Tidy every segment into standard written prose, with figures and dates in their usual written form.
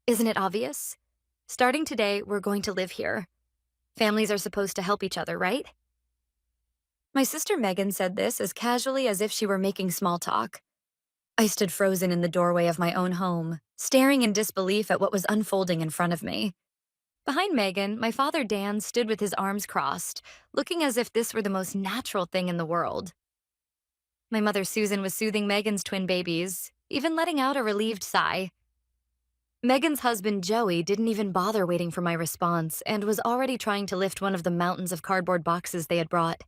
Isn't it obvious? Starting today, we're going to live here. Families are supposed to help each other, right? My sister Megan said this as casually as if she were making small talk. I stood frozen in the doorway of my own home, staring in disbelief at what was unfolding in front of me. Behind Megan, my father Dan stood with his arms crossed, looking as if this were the most natural thing in the world. My mother Susan was soothing Megan's twin babies, even letting out a relieved sigh. Megan's husband Joey didn't even bother waiting for my response and was already trying to lift one of the mountains of cardboard boxes they had brought.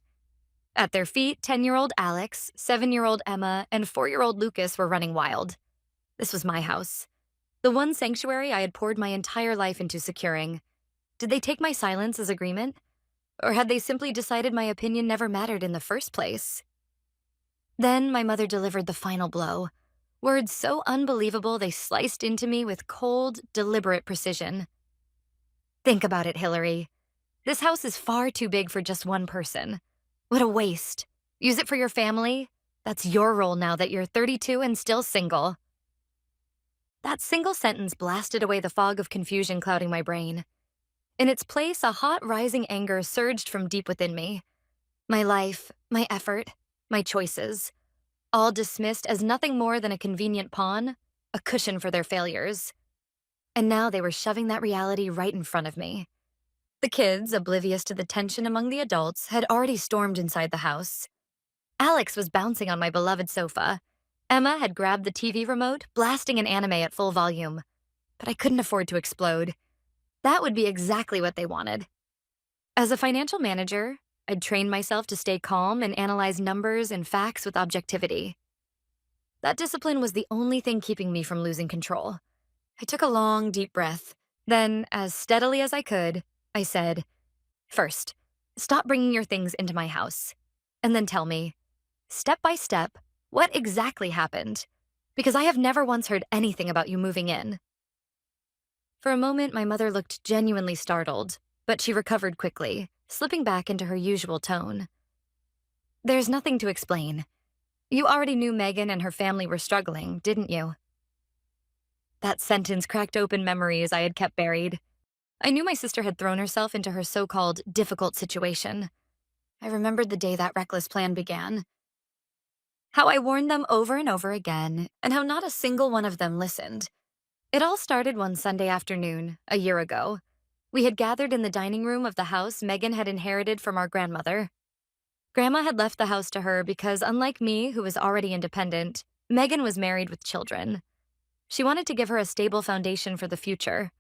At their feet, 10-year-old Alex, 7-year-old Emma, and 4-year-old Lucas were running wild. This was my house. The one sanctuary I had poured my entire life into securing. Did they take my silence as agreement? Or had they simply decided my opinion never mattered in the first place? Then my mother delivered the final blow. Words so unbelievable they sliced into me with cold, deliberate precision. Think about it, Hillary. This house is far too big for just one person. What a waste. Use it for your family. That's your role now that you're 32 and still single. That single sentence blasted away the fog of confusion clouding my brain. In its place, a hot, rising anger surged from deep within me. My life, my effort, my choices, all dismissed as nothing more than a convenient pawn, a cushion for their failures. And now they were shoving that reality right in front of me. The kids, oblivious to the tension among the adults, had already stormed inside the house. Alex was bouncing on my beloved sofa. Emma had grabbed the TV remote, blasting an anime at full volume. But I couldn't afford to explode. That would be exactly what they wanted. As a financial manager, I'd trained myself to stay calm and analyze numbers and facts with objectivity. That discipline was the only thing keeping me from losing control. I took a long, deep breath. Then, as steadily as I could, I said, "First, stop bringing your things into my house. And then tell me, step by step, what exactly happened? Because I have never once heard anything about you moving in." For a moment, my mother looked genuinely startled, but she recovered quickly, slipping back into her usual tone. "There's nothing to explain. You already knew Megan and her family were struggling, didn't you?" That sentence cracked open memories I had kept buried. I knew my sister had thrown herself into her so-called difficult situation. I remembered the day that reckless plan began. How I warned them over and over again, and how not a single one of them listened. It all started one Sunday afternoon, a year ago. We had gathered in the dining room of the house Megan had inherited from our grandmother. Grandma had left the house to her because, unlike me, who was already independent, Megan was married with children. She wanted to give her a stable foundation for the future.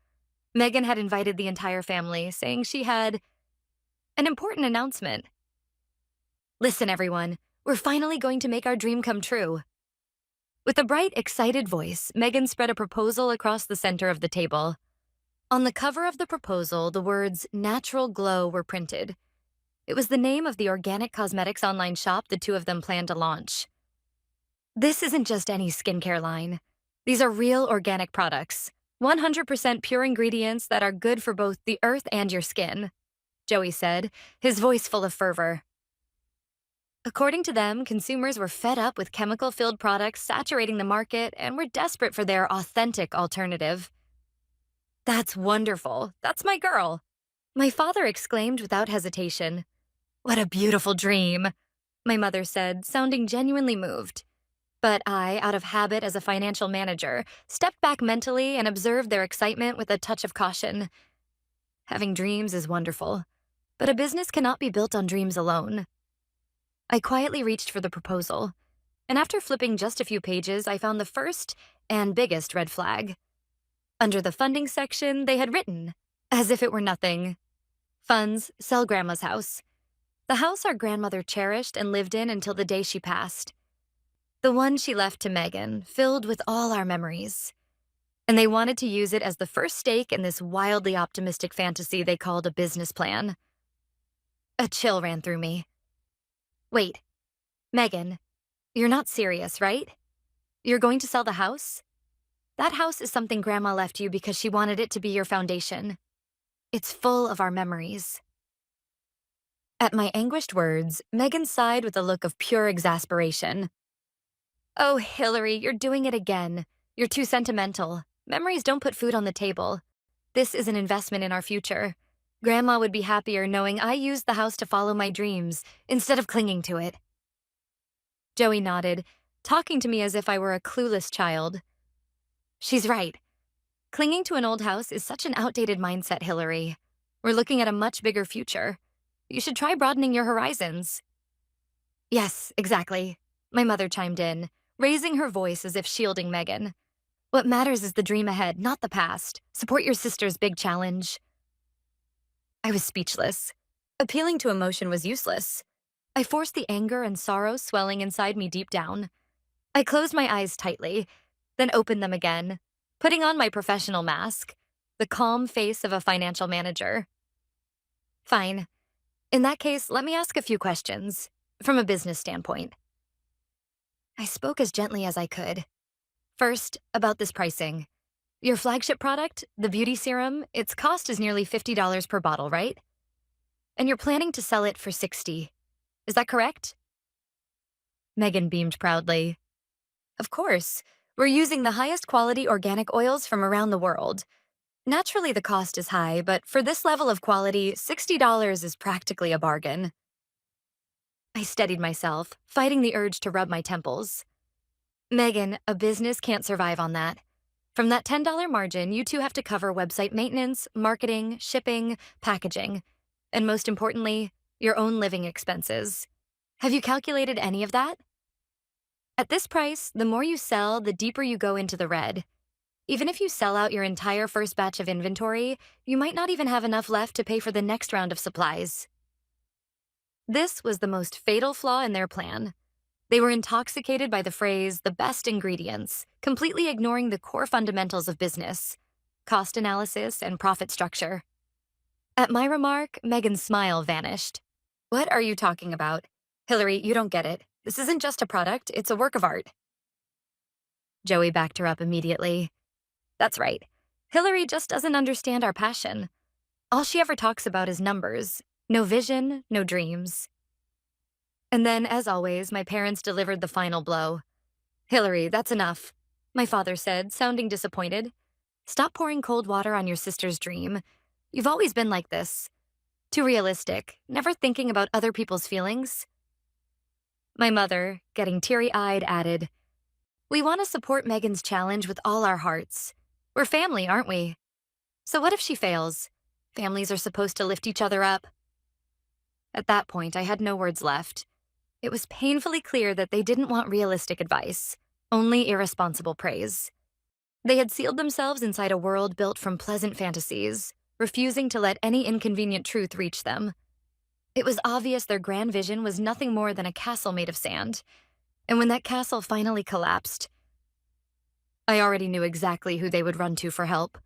Megan had invited the entire family, saying she had an important announcement. "Listen, everyone, we're finally going to make our dream come true." With a bright, excited voice, Megan spread a proposal across the center of the table. On the cover of the proposal, the words "Natural Glow" were printed. It was the name of the organic cosmetics online shop the two of them planned to launch. "This isn't just any skincare line. These are real organic products, 100% pure ingredients that are good for both the earth and your skin," Joey said, his voice full of fervor. According to them, consumers were fed up with chemical-filled products saturating the market and were desperate for their authentic alternative. "That's wonderful. That's my girl," my father exclaimed without hesitation. "What a beautiful dream," my mother said, sounding genuinely moved. But I, out of habit as a financial manager, stepped back mentally and observed their excitement with a touch of caution. Having dreams is wonderful, but a business cannot be built on dreams alone. I quietly reached for the proposal, and after flipping just a few pages, I found the first and biggest red flag. Under the funding section, they had written, as if it were nothing, "Funds, sell Grandma's house. The house our grandmother cherished and lived in until the day she passed. The one she left to Megan, filled with all our memories. And they wanted to use it as the first stake in this wildly optimistic fantasy they called a business plan." A chill ran through me. "Wait, Megan, you're not serious, right? You're going to sell the house? That house is something Grandma left you because she wanted it to be your foundation. It's full of our memories." At my anguished words, Megan sighed with a look of pure exasperation. "Oh, Hillary, you're doing it again. You're too sentimental. Memories don't put food on the table. This is an investment in our future. Grandma would be happier knowing I used the house to follow my dreams instead of clinging to it. Joey nodded, talking to me as if I were a clueless child. She's right. Clinging to an old house is such an outdated mindset, Hillary. We're looking at a much bigger future. You should try broadening your horizons. Yes, exactly. My mother chimed in, raising her voice as if shielding Megan. What matters is the dream ahead, not the past. Support your sister's big challenge. I was speechless. Appealing to emotion was useless. I forced the anger and sorrow swelling inside me deep down. I closed my eyes tightly, then opened them again, putting on my professional mask, the calm face of a financial manager. Fine. In that case, let me ask a few questions, from a business standpoint. I spoke as gently as I could. First, about this pricing. Your flagship product, the beauty serum, its cost is nearly $50 per bottle, right? And you're planning to sell it for $60. Is that correct? Megan beamed proudly. Of course. We're using the highest quality organic oils from around the world. Naturally, the cost is high, but for this level of quality, $60 is practically a bargain. I steadied myself, fighting the urge to rub my temples. Megan, a business can't survive on that. From that $10 margin, you two have to cover website maintenance, marketing, shipping, packaging, and most importantly, your own living expenses. Have you calculated any of that? At this price, the more you sell, the deeper you go into the red. Even if you sell out your entire first batch of inventory, you might not even have enough left to pay for the next round of supplies. This was the most fatal flaw in their plan. They were intoxicated by the phrase, the best ingredients, completely ignoring the core fundamentals of business, cost analysis and profit structure. At my remark, Megan's smile vanished. What are you talking about? Hillary, you don't get it. This isn't just a product, it's a work of art. Joey backed her up immediately. That's right. Hillary just doesn't understand our passion. All she ever talks about is numbers. No vision, no dreams. And then, as always, my parents delivered the final blow. Hillary, that's enough, my father said, sounding disappointed. Stop pouring cold water on your sister's dream. You've always been like this. Too realistic, never thinking about other people's feelings. My mother, getting teary-eyed, added, We want to support Megan's challenge with all our hearts. We're family, aren't we? So what if she fails? Families are supposed to lift each other up. At that point, I had no words left. It was painfully clear that they didn't want realistic advice, only irresponsible praise. They had sealed themselves inside a world built from pleasant fantasies, refusing to let any inconvenient truth reach them. It was obvious their grand vision was nothing more than a castle made of sand, and when that castle finally collapsed, I already knew exactly who they would run to for help.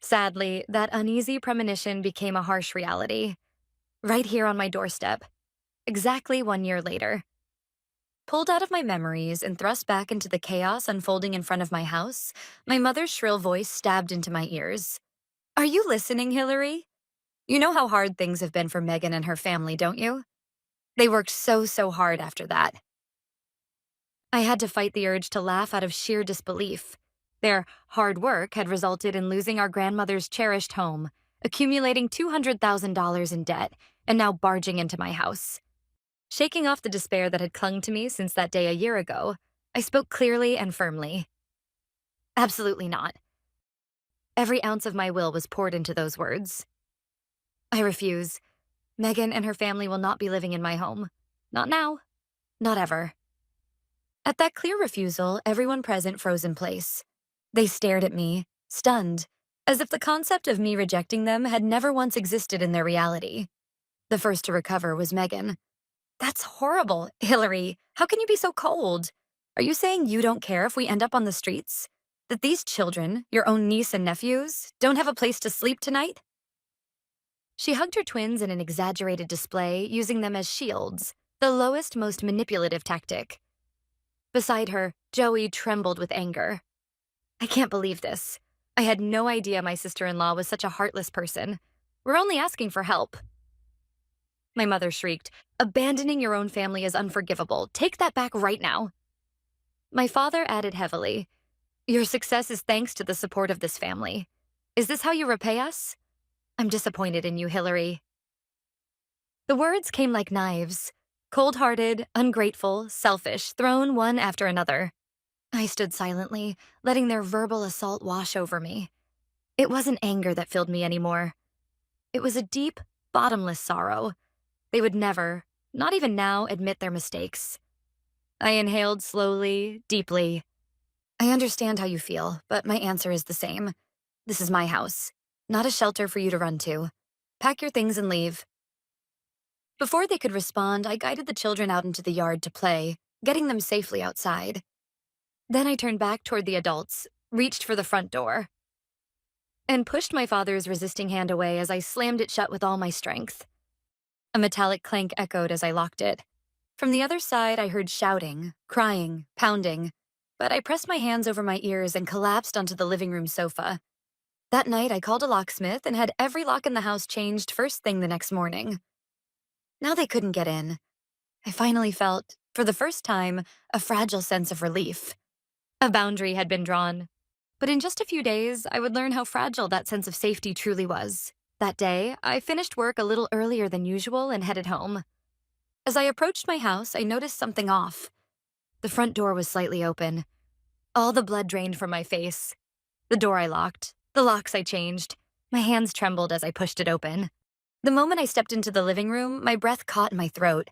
Sadly, that uneasy premonition became a harsh reality, right here on my doorstep, exactly 1 year later. Pulled out of my memories and thrust back into the chaos unfolding in front of my house, my mother's shrill voice stabbed into my ears. Are you listening, Hillary? You know how hard things have been for Megan and her family, don't you? They worked so hard after that. I had to fight the urge to laugh out of sheer disbelief. Their hard work had resulted in losing our grandmother's cherished home, accumulating $200,000 in debt, and now barging into my house. Shaking off the despair that had clung to me since that day a year ago, I spoke clearly and firmly. Absolutely not. Every ounce of my will was poured into those words. I refuse. Megan and her family will not be living in my home. Not now. Not ever. At that clear refusal, everyone present froze in place. They stared at me, stunned, as if the concept of me rejecting them had never once existed in their reality. The first to recover was Megan. That's horrible, Hillary. How can you be so cold? Are you saying you don't care if we end up on the streets? That these children, your own niece and nephews, don't have a place to sleep tonight? She hugged her twins in an exaggerated display, using them as shields, the lowest, most manipulative tactic. Beside her, Joey trembled with anger. I can't believe this. I had no idea my sister-in-law was such a heartless person. We're only asking for help. My mother shrieked, Abandoning your own family is unforgivable. Take that back right now. My father added heavily, Your success is thanks to the support of this family. Is this how you repay us? I'm disappointed in you, Hillary. The words came like knives. Cold-hearted, ungrateful, selfish, thrown one after another. I stood silently, letting their verbal assault wash over me. It wasn't anger that filled me anymore. It was a deep, bottomless sorrow. They would never, not even now, admit their mistakes. I inhaled slowly, deeply. I understand how you feel, but my answer is the same. This is my house, not a shelter for you to run to. Pack your things and leave. Before they could respond, I guided the children out into the yard to play, getting them safely outside. Then I turned back toward the adults, reached for the front door, and pushed my father's resisting hand away as I slammed it shut with all my strength. A metallic clank echoed as I locked it. From the other side, I heard shouting, crying, pounding, but I pressed my hands over my ears and collapsed onto the living room sofa. That night, I called a locksmith and had every lock in the house changed first thing the next morning. Now they couldn't get in. I finally felt, for the first time, a fragile sense of relief. A boundary had been drawn. But in just a few days, I would learn how fragile that sense of safety truly was. That day, I finished work a little earlier than usual and headed home. As I approached my house, I noticed something off. The front door was slightly open. All the blood drained from my face. The door I locked, the locks I changed. My hands trembled as I pushed it open. The moment I stepped into the living room, my breath caught in my throat.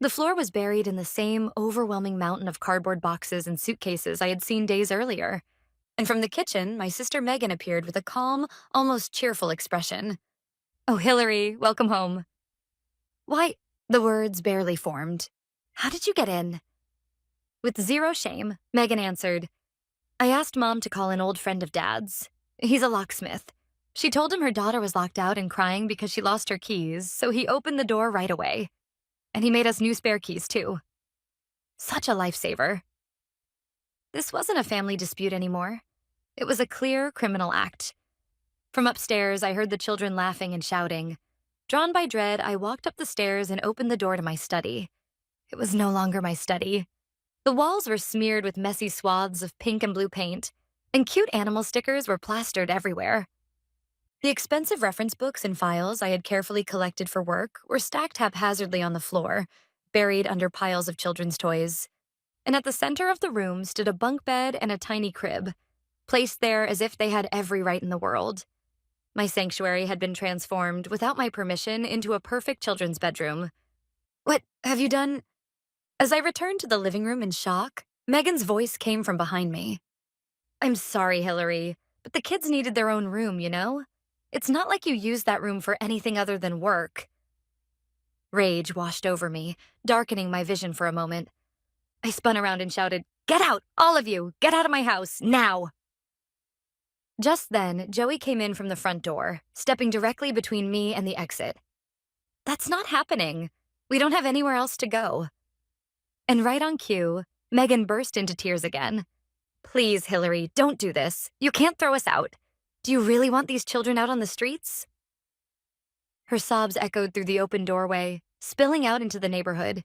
The floor was buried in the same overwhelming mountain of cardboard boxes and suitcases I had seen days earlier. And from the kitchen, my sister Megan appeared with a calm, almost cheerful expression. "Oh, Hillary, welcome home." "Why," the words barely formed. "How did you get in?" With zero shame, Megan answered, "I asked Mom to call an old friend of Dad's. He's a locksmith. She told him her daughter was locked out and crying because she lost her keys, so he opened the door right away. And he made us new spare keys, too. Such a lifesaver." This wasn't a family dispute anymore. It was a clear criminal act. From upstairs, I heard the children laughing and shouting. Drawn by dread, I walked up the stairs and opened the door to my study. It was no longer my study. The walls were smeared with messy swaths of pink and blue paint, and cute animal stickers were plastered everywhere. The expensive reference books and files I had carefully collected for work were stacked haphazardly on the floor, buried under piles of children's toys. And at the center of the room stood a bunk bed and a tiny crib, placed there as if they had every right in the world. My sanctuary had been transformed, without my permission, into a perfect children's bedroom. "What have you done?" As I returned to the living room in shock, Megan's voice came from behind me. "I'm sorry, Hillary, but the kids needed their own room, you know? It's not like you used that room for anything other than work." Rage washed over me, darkening my vision for a moment. I spun around and shouted, "Get out, all of you! Get out of my house, now!" Just then, Joey came in from the front door, stepping directly between me and the exit. "That's not happening. We don't have anywhere else to go." And right on cue, Megan burst into tears again. "Please, Hillary, don't do this. You can't throw us out. Do you really want these children out on the streets?" Her sobs echoed through the open doorway, spilling out into the neighborhood.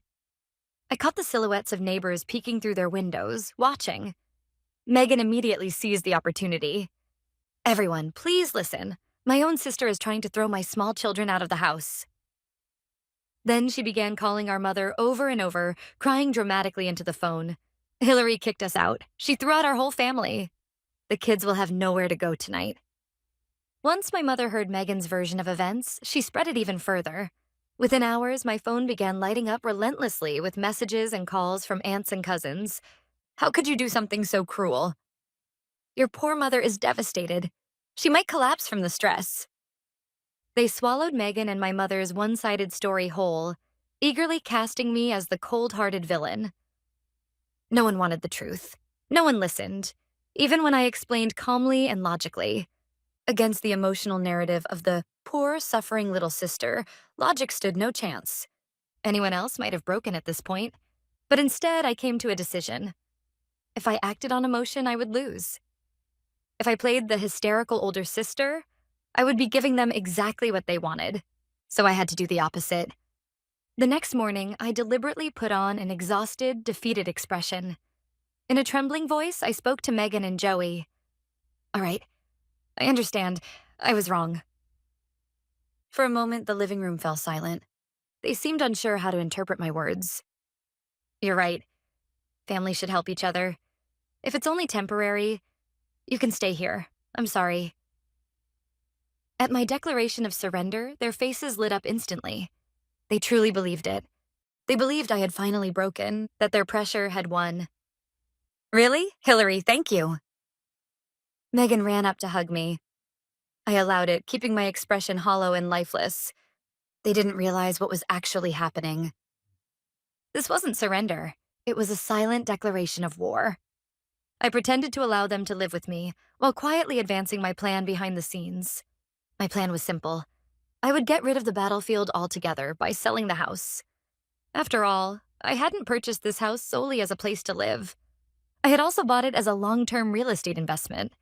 I caught the silhouettes of neighbors peeking through their windows, watching. Megan immediately seized the opportunity. "Everyone, please listen. My own sister is trying to throw my small children out of the house." Then she began calling our mother over and over, crying dramatically into the phone. "Hillary kicked us out. She threw out our whole family. The kids will have nowhere to go tonight." Once my mother heard Megan's version of events, she spread it even further. Within hours, my phone began lighting up relentlessly with messages and calls from aunts and cousins. "How could you do something so cruel? Your poor mother is devastated. She might collapse from the stress." They swallowed Megan and my mother's one-sided story whole, eagerly casting me as the cold-hearted villain. No one wanted the truth. No one listened, even when I explained calmly and logically. Against the emotional narrative of the poor, suffering little sister, logic stood no chance. Anyone else might have broken at this point, but instead I came to a decision. If I acted on emotion, I would lose. If I played the hysterical older sister, I would be giving them exactly what they wanted. So I had to do the opposite. The next morning, I deliberately put on an exhausted, defeated expression. In a trembling voice, I spoke to Megan and Joey. All right, I understand. I was wrong. For a moment, the living room fell silent. They seemed unsure how to interpret my words. You're right. Families should help each other. If it's only temporary, you can stay here. I'm sorry. At my declaration of surrender, their faces lit up instantly. They truly believed it. They believed I had finally broken, that their pressure had won. Really? Hillary, thank you. Megan ran up to hug me. I allowed it, keeping my expression hollow and lifeless. They didn't realize what was actually happening. This wasn't surrender. It was a silent declaration of war. I pretended to allow them to live with me, while quietly advancing my plan behind the scenes. My plan was simple. I would get rid of the battlefield altogether by selling the house. After all, I hadn't purchased this house solely as a place to live. I had also bought it as a long-term real estate investment.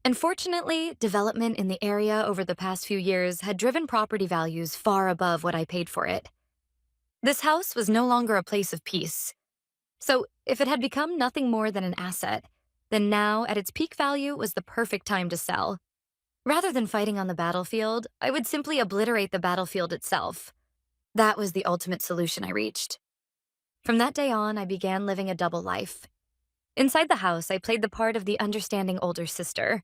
And fortunately, development in the area over the past few years had driven property values far above what I paid for it. This house was no longer a place of peace. So if it had become nothing more than an asset, then now, at its peak value, was the perfect time to sell. Rather than fighting on the battlefield, I would simply obliterate the battlefield itself. That was the ultimate solution I reached. From that day on, I began living a double life. Inside the house, I played the part of the understanding older sister.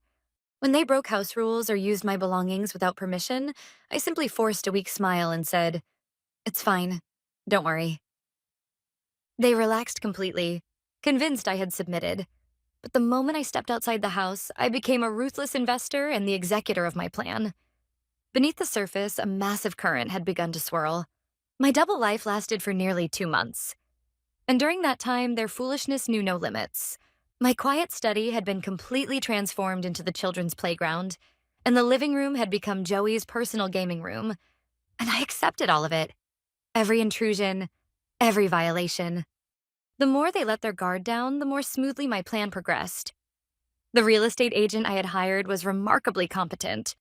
When they broke house rules or used my belongings without permission, I simply forced a weak smile and said, "It's fine. Don't worry." They relaxed completely, convinced I had submitted. But the moment I stepped outside the house, I became a ruthless investor and the executor of my plan. Beneath the surface, a massive current had begun to swirl. My double life lasted for nearly 2 months. And during that time, their foolishness knew no limits. My quiet study had been completely transformed into the children's playground, and the living room had become Joey's personal gaming room. And I accepted all of it. Every intrusion, every violation. The more they let their guard down, the more smoothly my plan progressed. The real estate agent I had hired was remarkably competent.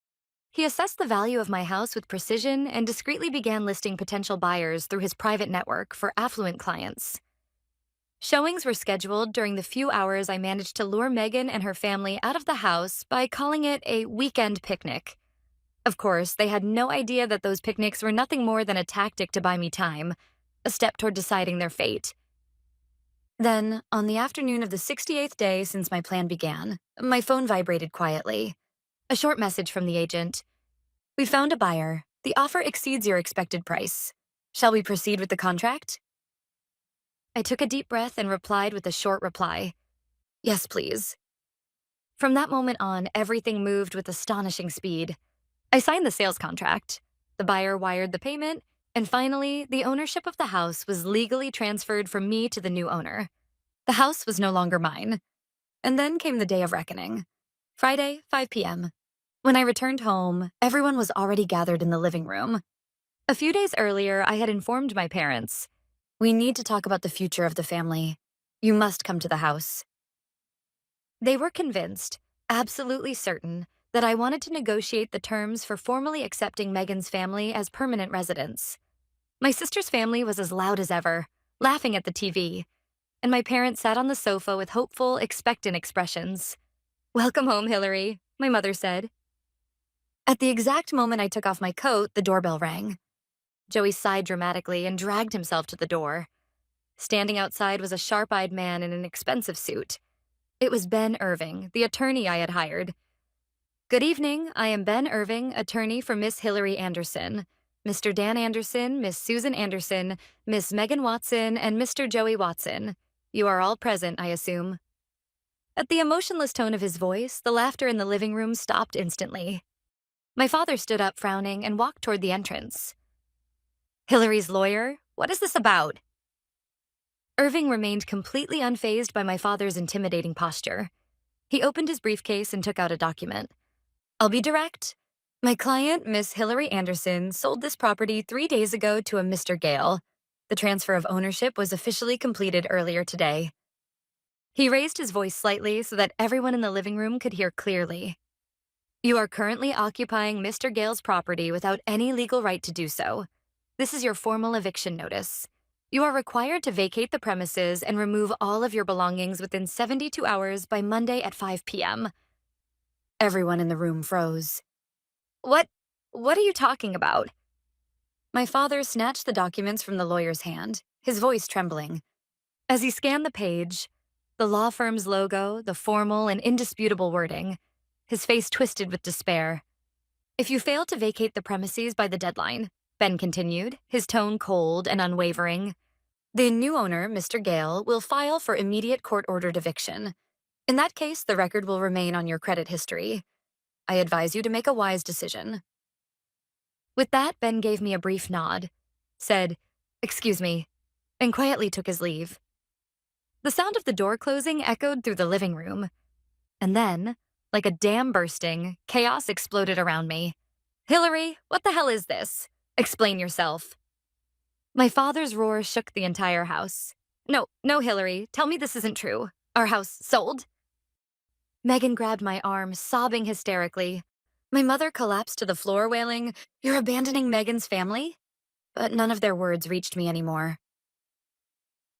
He assessed the value of my house with precision and discreetly began listing potential buyers through his private network for affluent clients. Showings were scheduled during the few hours I managed to lure Megan and her family out of the house by calling it a weekend picnic. Of course, they had no idea that those picnics were nothing more than a tactic to buy me time, a step toward deciding their fate. Then, on the afternoon of the 68th day since my plan began, my phone vibrated quietly. A short message from the agent. "We found a buyer. The offer exceeds your expected price. Shall we proceed with the contract?" I took a deep breath and replied with a short reply. "Yes, please." From that moment on, everything moved with astonishing speed. I signed the sales contract. The buyer wired the payment, and finally, the ownership of the house was legally transferred from me to the new owner. The house was no longer mine. And then came the day of reckoning. Friday, 5 p.m. When I returned home, everyone was already gathered in the living room. A few days earlier, I had informed my parents, "We need to talk about the future of the family. You must come to the house." They were convinced, absolutely certain, that I wanted to negotiate the terms for formally accepting Megan's family as permanent residents. My sister's family was as loud as ever, laughing at the TV, and my parents sat on the sofa with hopeful, expectant expressions. "Welcome home, Hillary," my mother said. At the exact moment I took off my coat, the doorbell rang. Joey sighed dramatically and dragged himself to the door. Standing outside was a sharp-eyed man in an expensive suit. It was Ben Irving, the attorney I had hired. "Good evening, I am Ben Irving, attorney for Miss Hillary Anderson, Mr. Dan Anderson, Miss Susan Anderson, Miss Megan Watson, and Mr. Joey Watson. You are all present, I assume." At the emotionless tone of his voice, the laughter in the living room stopped instantly. My father stood up frowning and walked toward the entrance. "Hillary's lawyer? What is this about?" Irving remained completely unfazed by my father's intimidating posture. He opened his briefcase and took out a document. "I'll be direct. My client, Miss Hillary Anderson, sold this property 3 days ago to a Mr. Gale. The transfer of ownership was officially completed earlier today." He raised his voice slightly so that everyone in the living room could hear clearly. "You are currently occupying Mr. Gale's property without any legal right to do so. This is your formal eviction notice. You are required to vacate the premises and remove all of your belongings within 72 hours by Monday at 5 p.m. Everyone in the room froze. What? What are you talking about? My father snatched the documents from the lawyer's hand, his voice trembling. As he scanned the page, the law firm's logo, the formal and indisputable wording, his face twisted with despair. If you fail to vacate the premises by the deadline, Ben continued, his tone cold and unwavering, the new owner, Mr. Gale, will file for immediate court-ordered eviction. In that case, the record will remain on your credit history. I advise you to make a wise decision. With that, Ben gave me a brief nod, said, "Excuse me," and quietly took his leave. The sound of the door closing echoed through the living room. And then, like a dam bursting, chaos exploded around me. "Hillary, what the hell is this? Explain yourself." My father's roar shook the entire house. No, Hillary, tell me this isn't true. Our house sold?" Megan grabbed my arm, sobbing hysterically. My mother collapsed to the floor, wailing, "You're abandoning Megan's family?" But none of their words reached me anymore.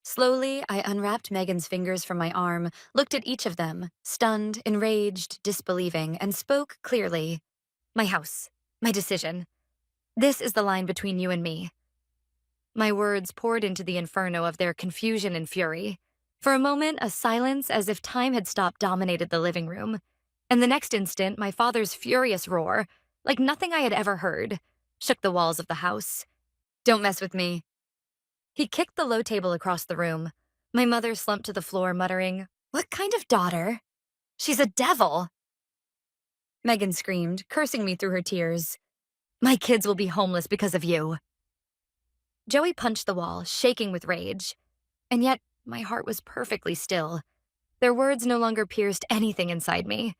Slowly, I unwrapped Megan's fingers from my arm, looked at each of them, stunned, enraged, disbelieving, and spoke clearly. "My house. My decision. This is the line between you and me." My words poured into the inferno of their confusion and fury. For a moment, a silence as if time had stopped dominated the living room. And the next instant, my father's furious roar, like nothing I had ever heard, shook the walls of the house. "Don't mess with me." He kicked the low table across the room. My mother slumped to the floor, muttering, "What kind of daughter? She's a devil." Megan screamed, cursing me through her tears. "My kids will be homeless because of you." Joey punched the wall, shaking with rage. And yet, my heart was perfectly still. Their words no longer pierced anything inside me.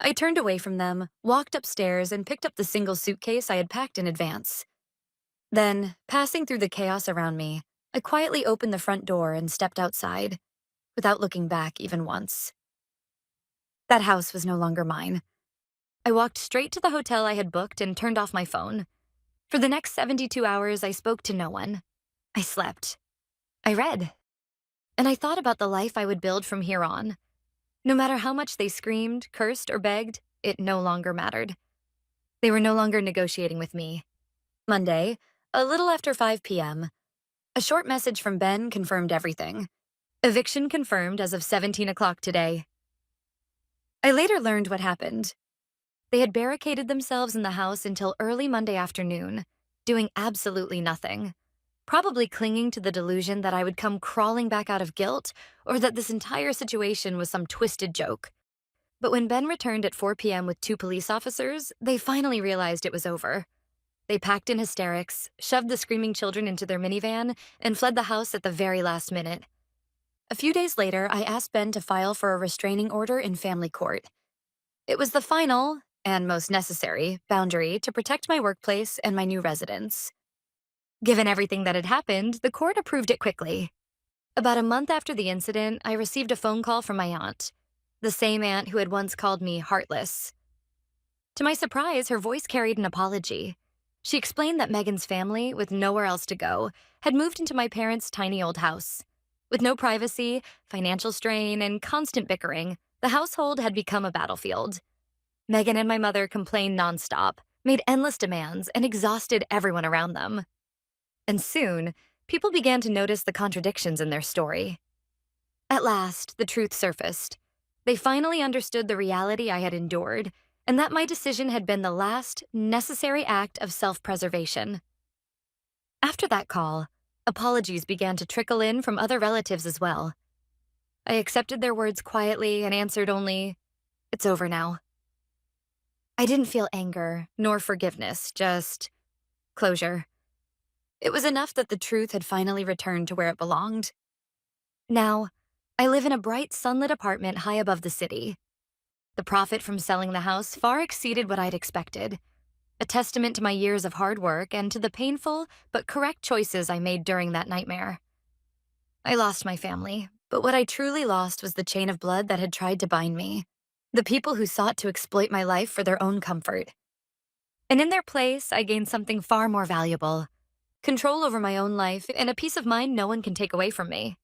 I turned away from them, walked upstairs, and picked up the single suitcase I had packed in advance. Then, passing through the chaos around me, I quietly opened the front door and stepped outside, without looking back even once. That house was no longer mine. I walked straight to the hotel I had booked and turned off my phone. For the next 72 hours, I spoke to no one. I slept. I read. And I thought about the life I would build from here on. No matter how much they screamed, cursed, or begged, it no longer mattered. They were no longer negotiating with me. Monday, a little after 5 p.m., a short message from Ben confirmed everything. Eviction confirmed as of 17 o'clock today. I later learned what happened. They had barricaded themselves in the house until early Monday afternoon, doing absolutely nothing, probably clinging to the delusion that I would come crawling back out of guilt or that this entire situation was some twisted joke. But when Ben returned at 4 p.m. with 2 police officers, they finally realized it was over. They packed in hysterics, shoved the screaming children into their minivan, and fled the house at the very last minute. A few days later, I asked Ben to file for a restraining order in family court. It was the final, and most necessary, boundary to protect my workplace and my new residence. Given everything that had happened, the court approved it quickly. About a month after the incident, I received a phone call from my aunt, the same aunt who had once called me heartless. To my surprise, her voice carried an apology. She explained that Megan's family, with nowhere else to go, had moved into my parents' tiny old house. With no privacy, financial strain, and constant bickering, the household had become a battlefield. Megan and my mother complained nonstop, made endless demands, and exhausted everyone around them. And soon, people began to notice the contradictions in their story. At last, the truth surfaced. They finally understood the reality I had endured, and that my decision had been the last, necessary act of self-preservation. After that call, apologies began to trickle in from other relatives as well. I accepted their words quietly and answered only, "It's over now." I didn't feel anger, nor forgiveness, just closure. It was enough that the truth had finally returned to where it belonged. Now, I live in a bright, sunlit apartment high above the city. The profit from selling the house far exceeded what I'd expected, a testament to my years of hard work and to the painful but correct choices I made during that nightmare. I lost my family, but what I truly lost was the chain of blood that had tried to bind me, the people who sought to exploit my life for their own comfort. And in their place, I gained something far more valuable, control over my own life, and a peace of mind no one can take away from me.